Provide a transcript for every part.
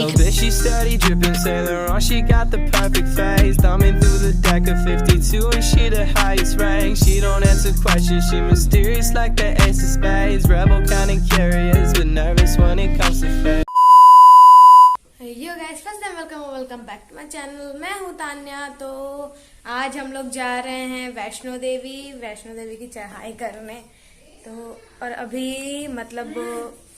little bit, she steady dripping Saint Laurent, she got the perfect face. Thumbing through the deck of 52 and she the highest rank. She don't answer questions, she mysterious like the ace of spades. Rebel kinda curious, but nervous when it comes to fate. Yo guys, first time welcome back to my channel. मैं हूँ तान्या। तो आज हम लोग जा रहे हैं वैष्णो देवी की चढ़ाई करने। तो और अभी मतलब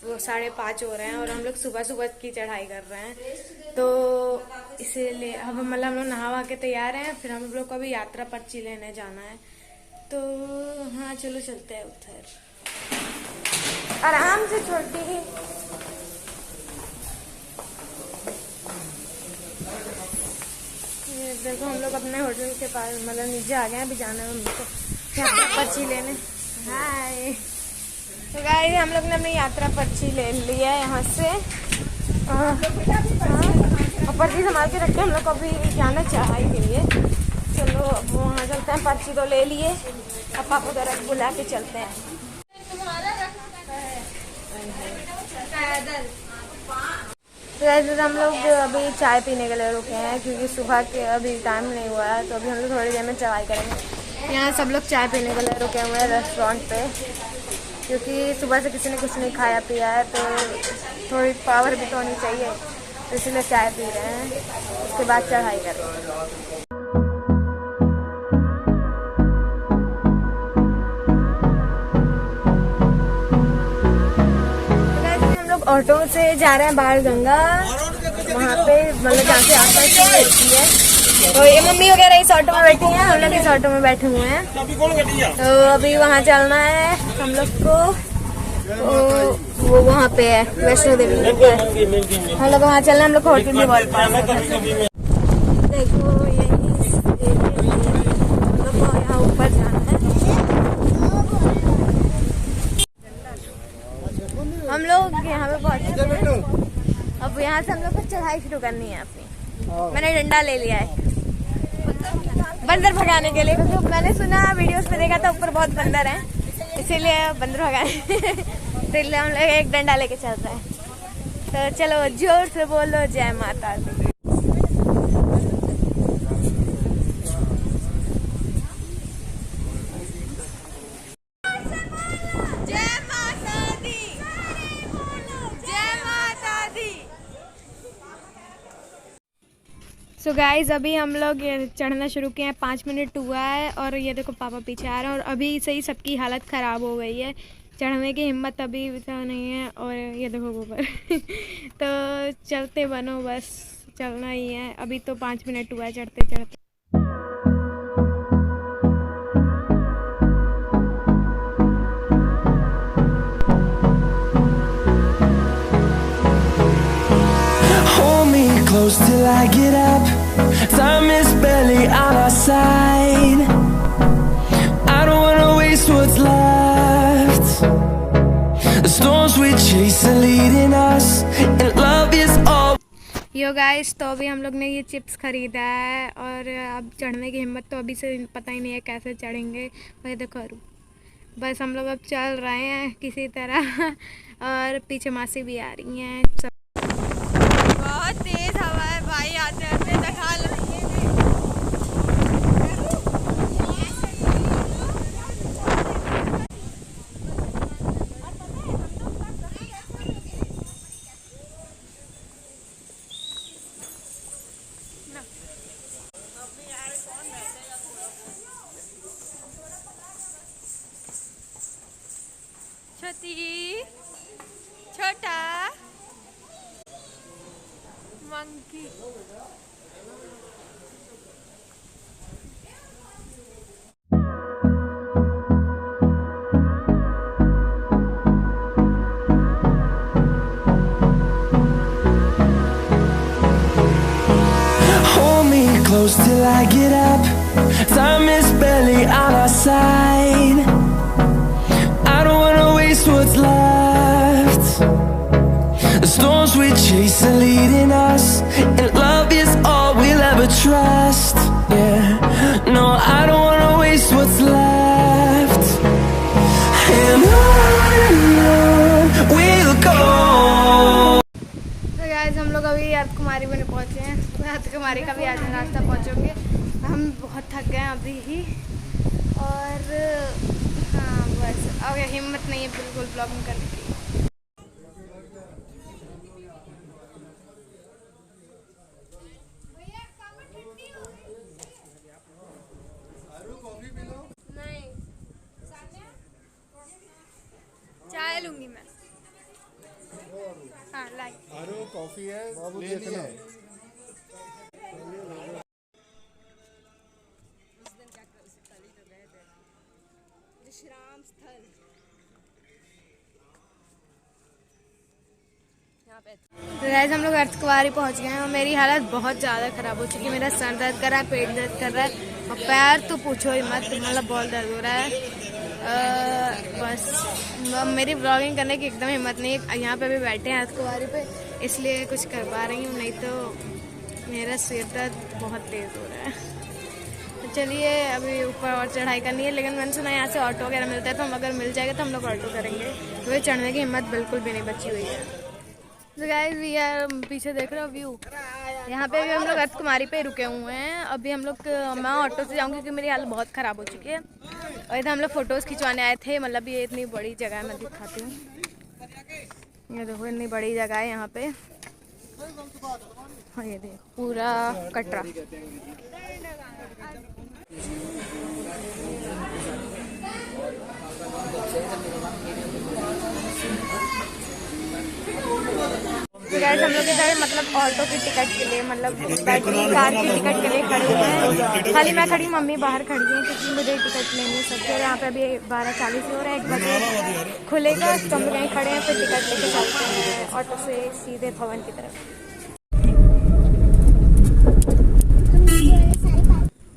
5:30 हो रहे हैं और हम लोग सुबह की चढ़ाई कर रहे हैं। तो इसीलिए अब हम लोग नहा के तैयार हैं। फिर हम लोग को अभी यात्रा पर्ची लेने जाना है। तो हाँ चलो चलते हैं उधर। आराम से छोटी ही देखो, हम लोग अपने होटल के पास मतलब नीचे आ गए हैं। अभी जाना है हमको यात्रा पर्ची लेने। हाय। तो गाइस, हम लोग ने अपनी यात्रा पर्ची ले ली है यहाँ से। और पर्ची संभाल के रखते हैं। हम लोग को अभी जाना चढ़ाई के लिए। चलो अब वहाँ चलते हैं। पर्ची तो ले लिए, अब पापा उधर बुला के चलते हैं। तो हम लोग अभी चाय पीने के लिए रुके हैं क्योंकि सुबह के अभी टाइम नहीं हुआ है। तो अभी हम लोग थोड़ी देर में चढ़ाई करेंगे। यहाँ सब लोग चाय पीने के लिए रुके हुए हैं रेस्टोरेंट पे, क्योंकि सुबह से किसी ने कुछ नहीं खाया पिया है। तो थोड़ी पावर भी तो होनी चाहिए, तो इसलिए चाय पी रहे हैं। उसके बाद चढ़ाई करेंगे। ऑटो से जा रहे हैं बाहर गंगा, वहाँ पे मतलब जहाँ से आसपास बैठी है। तो ये मम्मी वगैरह इस ऑटो में बैठी हैं, हम लोग इस ऑटो में बैठे हुए हैं। तो अभी वहाँ चलना है हम लोग को। तो वो वहाँ पे है वैष्णो देवी, हम लोग वहाँ चलना है। हम लोग को होटल भी बहुत पास है। देखो यही हम लोग को यहाँ ऊपर जाना है। हम लोग यहाँ पे पहुँचे हैं। अब यहाँ से हम लोग को चढ़ाई शुरू करनी है अपनी। मैंने डंडा ले लिया है बंदर भगाने के लिए, क्योंकि मैंने सुना वीडियोस में देखा था ऊपर बहुत बंदर हैं, इसीलिए बंदर भगाने तो इसलिए हम लोग एक डंडा लेके चल रहे हैं। तो चलो जोर से बोलो जय माता दी। तो गाइज अभी हम लोग चढ़ना शुरू किए हैं। 5 मिनट हुआ है और ये देखो पापा पीछे आ रहे हैं। और अभी से ही सबकी हालत ख़राब हो गई है, चढ़ने की हिम्मत अभी तो नहीं है। और ये देखो ऊपर तो चलते बनो, बस चलना ही है। अभी तो 5 मिनट हुआ है चढ़ते चढ़ते। Close till I get up. Time is barely on our side. I don't wanna waste what's left. The storms we chase are leading us, and love is all. Yo guys, तो अभी हम लोग ने ये चिप्स खरीदा है और अब चढ़ने की हिम्मत तो अभी से पता ही नहीं है कैसे चढ़ेंगे। और ये देखो बस हम लोग अब चल रहे हैं किसी तरह। और पीछे मासी भी आ रही हैं। बहुत तेज हवा है भाई, आते आते दिखा लो। छोटा monkey Hold me close till I get up. Time is barely on our side. I don't wanna waste what's left. The storms we chase are leading us, and love is all we'll ever trust. Yeah, no, I don't wanna waste what's left. And on we'll go. तो guys, हम हम लोग अभी अर्धकुमारी में पहुँचे हैं। अर्धकुमारी का भी आज रास्ता पहुँचोगे। हम बहुत थक गए हैं अभी ही, और हाँ बस अब हिम्मत नहीं है बिल्कुल ब्लॉगिंग करने की। चाय लूंगी मैं। हाँ लाई। अरे कॉफी है, ले लिया। विश्राम स्थल तो गाइस हम लोग अर्धकुमारी पहुंच गए हैं और मेरी हालत बहुत ज़्यादा ख़राब हो चुकी है। मेरा सर दर्द कर रहा है, पेट दर्द कर रहा है और पैर तो पूछो ही मत, मतलब बहुत दर्द हो रहा है। बस मेरी ब्लॉगिंग करने की एकदम हिम्मत नहीं है। यहाँ पे भी बैठे हैं अर्धकुमारी पे, इसलिए कुछ कर पा रही हूँ, नहीं तो मेरा सिर दर्द बहुत तेज़ हो रहा है। तो चलिए अभी ऊपर और चढ़ाई करनी है, लेकिन मैंने सुना यहाँ से ऑटो वगैरह मिलता है, तो हम अगर मिल जाएगा तो हम लोग ऑटो करेंगे। तो चढ़ने की हिम्मत बिल्कुल भी नहीं बची हुई है। तो गाइस वी आर, पीछे देख रहे हो व्यू, यहाँ पे भी हम लोग अर्धकुमारी पे रुके हुए हैं। अभी हम लोग, मैं ऑटो से जाऊँगी क्योंकि मेरी हालत बहुत ख़राब हो चुकी है। और इधर हम लोग फ़ोटोज़ खिंचवाने आए थे, मतलब ये इतनी बड़ी जगह है, मैं दिखाती हूँ। ये देखो इतनी बड़ी जगह है यहाँ पे। हाँ ये देखो पूरा कटरा। गाइस हम लोग इधर मतलब ऑटो की टिकट के लिए, मतलब बैटरी कार की टिकट के लिए खड़े हुए हैं। खाली मैं खड़ी, मम्मी बाहर खड़ी है क्योंकि मुझे टिकट लेनी है सबके। और यहाँ पे अभी 12:40 हो रहा है, 1 बजे खुलेगा तो हम लोग यहीं खड़े हैं, फिर टिकट लेके चलते हैं ऑटो से सीधे भवन की तरफ।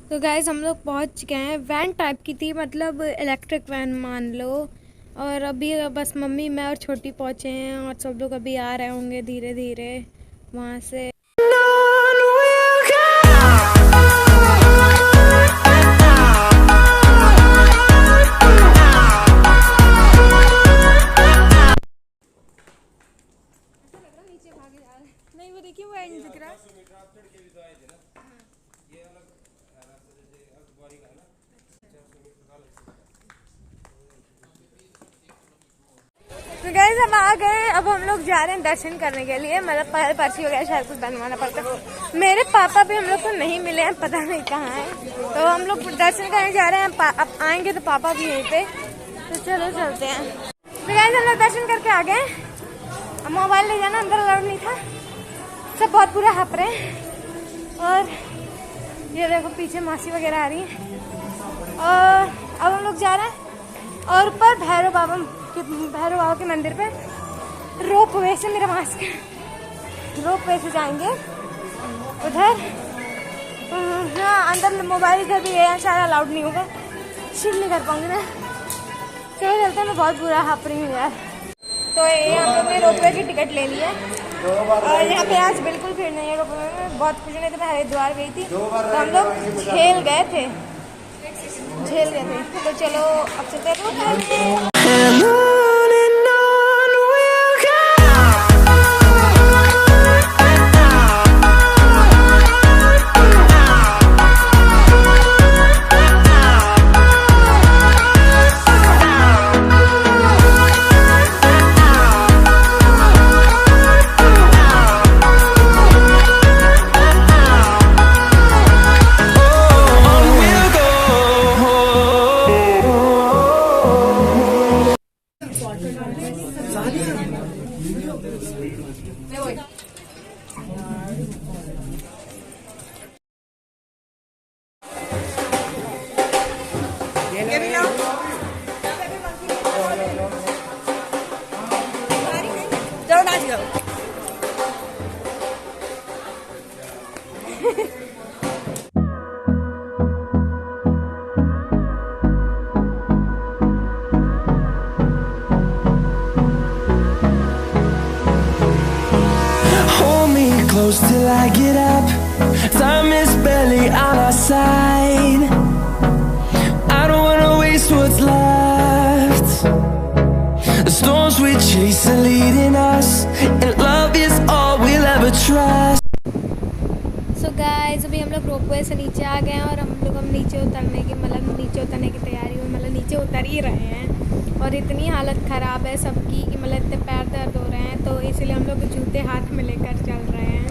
तो गाइस हम लोग पहुँच चुके हैं। वैन टाइप की थी, मतलब इलेक्ट्रिक वैन मान लो। और अभी बस मम्मी, मैं और छोटी पहुँचे हैं और सब लोग अभी आ रहे होंगे धीरे धीरे वहाँ से। नहीं वो देखिए वो एंड दिख रहा है। तो गाइस हम आ गए। अब हम लोग जा रहे हैं दर्शन करने के लिए, मतलब पर्ची वगैरह शायद कुछ बनवाना पड़ता है। मेरे पापा भी हम लोग को नहीं मिले हैं, पता नहीं कहाँ हैं। तो हम लोग दर्शन करने जा रहे हैं, अब आएंगे तो पापा भी यहीं पे। तो चलो चलते हैं। तो गाइस हम लोग दर्शन करके आ गए। अब मोबाइल ले जाना अंदर अलाउड नहीं था, सब बहुत पूरा हप रहे हैं। और ये देखो पीछे मासी वगैरह आ रही है। और अब हम लोग जा रहे हैं और ऊपर भैरव बाबा के मंदिर पे रोप वे से, मेरा मास्क, रोप वे से जाएंगे उधर। हाँ अंदर मोबाइल इधर भी है, सारा अलाउड नहीं होगा, शिव नहीं कर पाऊंगी मैं। चलो चलते हैं, मैं बहुत बुरा हाफ रही हूँ यार। तो ये हम लोग ने रोप वे की टिकट ले ली है और यहाँ पे आज बिल्कुल भीड़ नहीं है रोप वे में। बहुत खुश नहीं थे, मैं हरिद्वार गई थी तो हम लोग झेल गए थे। तो चलो अब चलते हैं। Till I get up, time is barely on our side. I don't wanna waste what's left. The storms we chase are leading us, and love is all we'll ever trust. trust. So guys अभी हम लोग ropeway से नीचे आ गए हैं और हम नीचे उतरने की तैयारी में नीचे उतर ही रहे हैं। और इतनी हालत ख़राब है सबकी कि इतने पैर दर्द हो रहे हैं, तो इसलिए हम लोग जूते हाथ में लेकर चल रहे हैं।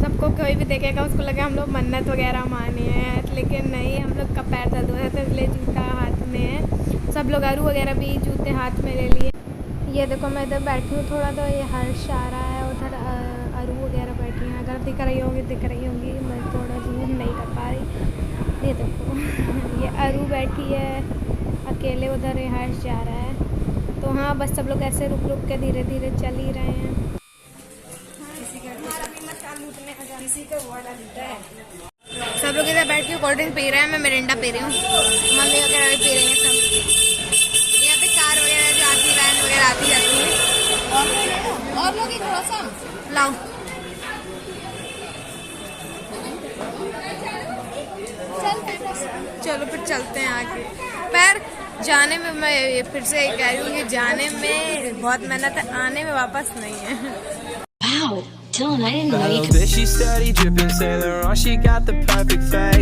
सबको कोई भी देखेगा उसको लगे हम लोग मन्नत वगैरह माने हैं, लेकिन नहीं, हम लोग का पैर दर्द हो रहा है तो इसलिए जूता हाथ में है। सब लोग आरू वगैरह भी जूते हाथ में ले लिए। ये देखो मैं इधर बैठी हूँ थोड़ा, तो ये हर्ष आ रहा है, उधर आरू वगैरह बैठी हैं। अगर दिख रही होंगी मैं थोड़ा जूम नहीं कर पा रही। ये देखो ये आरू बैठी है अकेले, उधर ये हर्ष जा रहा है। तो हाँ बस सब लोग ऐसे रुक रुक के धीरे धीरे चल ही रहे हैं। सब लोग इधर बैठ के कोल्ड ड्रिंक पी रहे हैं, मैं मिरिंडा पी रही हूँ, मम्मी वगैरह भी पी रही हैं सब। यहाँ पे कार वगैरह जो आती है, वैन वगैरह आती जाती है। और लोग थोड़ा सा लाओ। चलो फिर चलते हैं आगे। पर जाने में मैं फिर से कह रही हूँ कि जाने में बहुत मेहनत है, आने में वापस नहीं है। Wow, Dylan, I didn't know you could. Bitch, she steady dripping Sailor on. She got the perfect face.